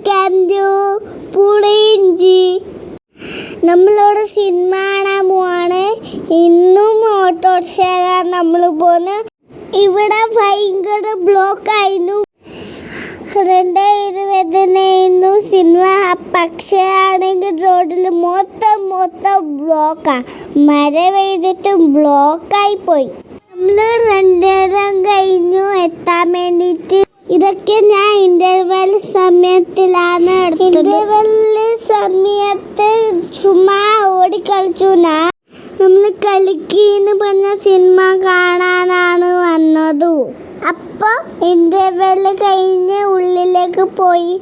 കണ്ടു പുളിയിഞ്ചി. നമ്മളോട് സിനിമ കാണാൻ പോവാണ്. ഇന്നും ഓട്ടോറിക്ഷയിലാണ് നമ്മൾ പോകുന്നത്. ഇവിടെ ഭയങ്കര ബ്ലോക്കായിരുന്നു. 2:20 സിനിമ. പക്ഷേ ആണെങ്കിൽ റോഡിൽ മൊത്തം ബ്ലോക്കാണ്. മഴ പെയ്തിട്ടും ബ്ലോക്കായി പോയി. നമ്മൾ 2:30 കഴിഞ്ഞു എത്താൻ വേണ്ടിയിട്ട്. ഇതൊക്കെ ഞാൻ ഇന്റർവെൽ സമയത്തിലാണ് എടുത്തത്. ഇന്റർവെൽ സമയത്ത് ചുമ്മാ ഓടിക്കളിച്ചു. നമ്മൾ കളിക്കിന്ന് പറഞ്ഞ സിനിമ കാണാനാണ് വന്നത്. അപ്പോൾ ഇന്റർവെൽ കഴിഞ്ഞ് ഉള്ളിലേക്ക് പോയി.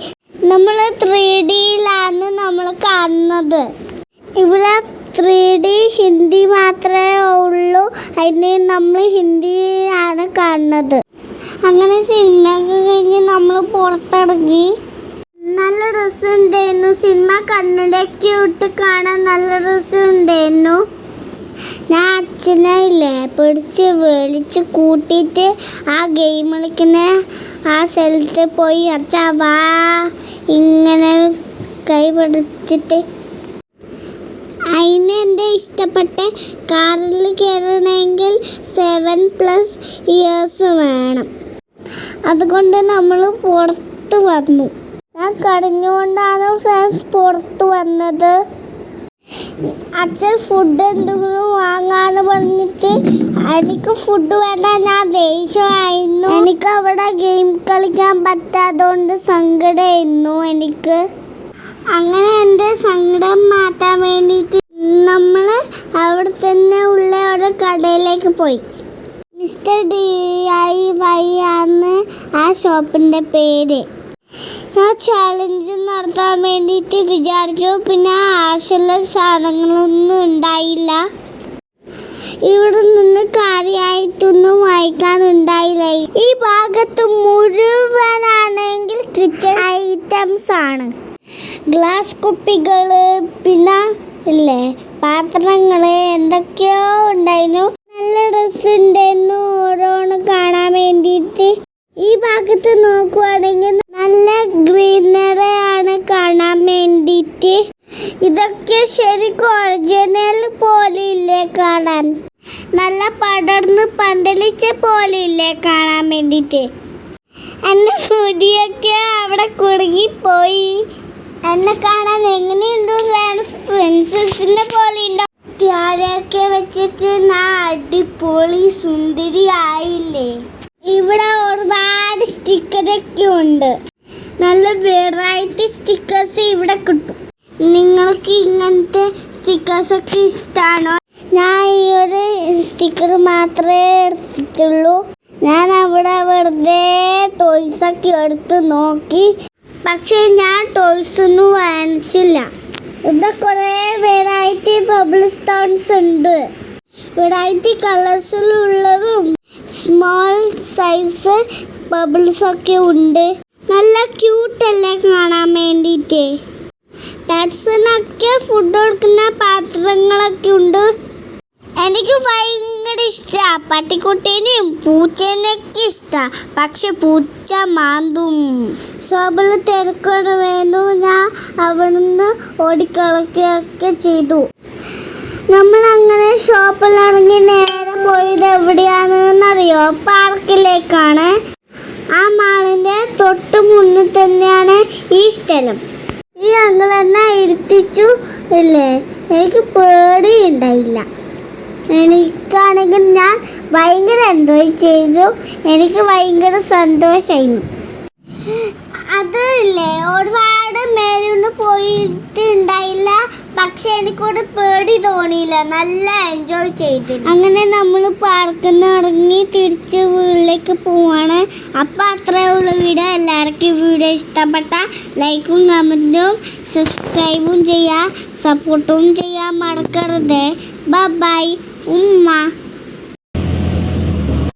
നമ്മൾ 3Dയിലാണ് നമ്മൾ കാണുന്നത്. ഇവിടെ 3D ഹിന്ദി മാത്രമേ ഉള്ളൂ. അതിന് നമ്മൾ ഹിന്ദിയാണ് കാണുന്നത്. അങ്ങനെ സിനിമയൊക്കെ കഴിഞ്ഞ് നമ്മൾ പുറത്തിറങ്ങി. നല്ല രസമുണ്ടായിരുന്നു. സിനിമ കണ്ണടയൊക്കെ ഇട്ട് കാണാൻ നല്ല രസമുണ്ടായിരുന്നു. ഞാൻ അച്ഛനെ പിടിച്ച് വിളിച്ച് കൂട്ടിയിട്ട് ആ ഗെയിം കളിക്കുന്ന ആ സ്ഥലത്ത് പോയി അച്ഛാ വാ ഇങ്ങനെ കൈ പിടിച്ചിട്ട്. അതിന് എൻ്റെ ഇഷ്ടപ്പെട്ട കാറിൽ കയറണമെങ്കിൽ 7+ ഇയേഴ്സ് വേണം. അതുകൊണ്ട് നമ്മൾ പുറത്ത് വന്നു. ഞാൻ കരഞ്ഞുകൊണ്ടാണ് ഫ്രണ്ട്സ് പുറത്ത് വന്നത്. അച്ഛൻ ഫുഡ് എന്തെങ്കിലും വാങ്ങാന്ന് പറഞ്ഞിട്ട് എനിക്ക് ഫുഡ് വേണ്ട. ഞാൻ ദേഷ്യമായിരുന്നു. എനിക്ക് അവിടെ ഗെയിം കളിക്കാൻ പറ്റാത്തതുകൊണ്ട് സങ്കടമായിരുന്നു എനിക്ക്. അങ്ങനെ എൻ്റെ സങ്കടം മാറ്റാൻ വേണ്ടിയിട്ട് നമ്മൾ അവിടെ തന്നെ ഉള്ള ഒരു കടയിലേക്ക് പോയി. മിസ്റ്റർ DIY ആണ് ആ ഷോപ്പിൻ്റെ പേര്. ഞാൻ ചാലഞ്ച് നടത്താൻ വേണ്ടിയിട്ട് വിചാരിച്ചു. പിന്നെ ആവശ്യമുള്ള സാധനങ്ങളൊന്നും ഉണ്ടായില്ല. ഇവിടെ നിന്ന് കാര്യമായിട്ടൊന്നും വായിക്കാനുണ്ടായില്ല. ഈ ഭാഗത്ത് മുഴുവനാണെങ്കിൽ കിച്ചൺ ഐറ്റംസ് ആണ്. ഗ്ലാസ് കുപ്പികൾ, പിന്നെ പാത്രങ്ങൾ, എന്തൊക്കെയോ ഉണ്ടായിരുന്നു. നല്ല രസമുണ്ടായിരുന്നു ഓരോന്ന് കാണാൻ വേണ്ടിയിട്ട്. ഈ ഭാഗത്ത് നോക്കുവാണെങ്കിൽ നല്ല ഗ്രീനറി ആണ് കാണാൻ വേണ്ടിയിട്ട്. ഇതൊക്കെ ശരിക്കും ഒറിജിനൽ പോലെ ഇല്ലേ കാണാൻ. നല്ല പടർന്ന് പന്തലിച്ച പോലെ ഇല്ലേ കാണാൻ വേണ്ടിയിട്ട്. എൻ്റെ മുടിയൊക്കെ അവിടെ കുടുങ്ങിപ്പോയി. എന്നെ കാണാൻ എങ്ങനെയുണ്ടോ പ്രിൻസസിനെ പോലെ ഉണ്ടോ? ത്യാരൊക്കെ വെച്ചിട്ട് ഞാൻ അടിപൊളി സുന്ദരി ആയില്ലേ. ഇവിടെ ഒരുപാട് സ്റ്റിക്കറൊക്കെ ഉണ്ട്. നല്ല വെറൈറ്റി സ്റ്റിക്കേഴ്സ് ഇവിടെ കിട്ടും. നിങ്ങൾക്ക് ഇങ്ങനത്തെ സ്റ്റിക്കേഴ്സൊക്കെ ഇഷ്ടമാണോ? ഞാൻ ഈ ഒരു സ്റ്റിക്കർ മാത്രമേ എടുത്തിട്ടുള്ളൂ. ഞാൻ അവിടെ വെറുതെ ടോയ്സൊക്കെ എടുത്ത് നോക്കി. പക്ഷേ ഞാൻ ടോയ്സൊന്നും വാങ്ങിച്ചില്ല. ഇവിടെ കുറേ വെറൈറ്റി ബബിൾ സ്റ്റോൺസ് ഉണ്ട്. വെറൈറ്റി കളേഴ്സിലുള്ളതും സ്മോൾ സൈസ് ബബിൾസൊക്കെ ഉണ്ട്. നല്ല ക്യൂട്ടല്ലേ കാണാൻ വേണ്ടിയിട്ട്. പെറ്റ്സിനൊക്കെ ഫുഡ് കൊടുക്കുന്ന പാത്രങ്ങളൊക്കെ ഉണ്ട്. എനിക്ക് ഭയങ്കര ഇഷ്ടമാണ്. പട്ടിക്കുട്ടീനെയും പൂച്ചേനെയൊക്കെ ഇഷ്ടമാണ്. പക്ഷെ പൂച്ച മാന്തും. ഷോപ്പിൽ തിരക്കോടെ വേണു. ഞാൻ അവിടുന്ന് ഓടിക്കളക്കുകയൊക്കെ ചെയ്തു. നമ്മളങ്ങനെ ഷോപ്പിലിറങ്ങി നേരെ പോയത് എവിടെയാണെന്നറിയോ? പാർക്കിലേക്കാണ്. ആ മാളിൻ്റെ തൊട്ട് മുന്നിൽ തന്നെയാണ് ഈ സ്ഥലം. ഈ അങ്കിൾ എന്നെ ഇരുത്തിച്ചു ഇല്ലേ. എനിക്ക് പേടിയുണ്ടായില്ല. എനിക്കാണെങ്കിൽ ഞാൻ ഭയങ്കര എൻജോയ് ചെയ്തു. എനിക്ക് ഭയങ്കര സന്തോഷമായിരുന്നു. അത് ഒരുപാട് മേലൊന്നും പോയിട്ടുണ്ടായില്ല. പക്ഷെ എനിക്കൊരു പേടി തോന്നിയില്ല. നല്ല എൻജോയ് ചെയ്തു. അങ്ങനെ നമ്മൾ പാർക്കിൽ നിന്ന് ഇറങ്ങി തിരിച്ച് വീട്ടിലേക്ക് പോവാണ്. അപ്പം അത്രയേ ഉള്ളൂ വീഡിയോ. എല്ലാവർക്കും വീഡിയോ ഇഷ്ടപ്പെട്ട ലൈക്കും കമൻറ്റും സബ്സ്ക്രൈബും ചെയ്യുക, സപ്പോർട്ടും ചെയ്യാൻ മറക്കരുത്. ബൈ ഉമ്മ.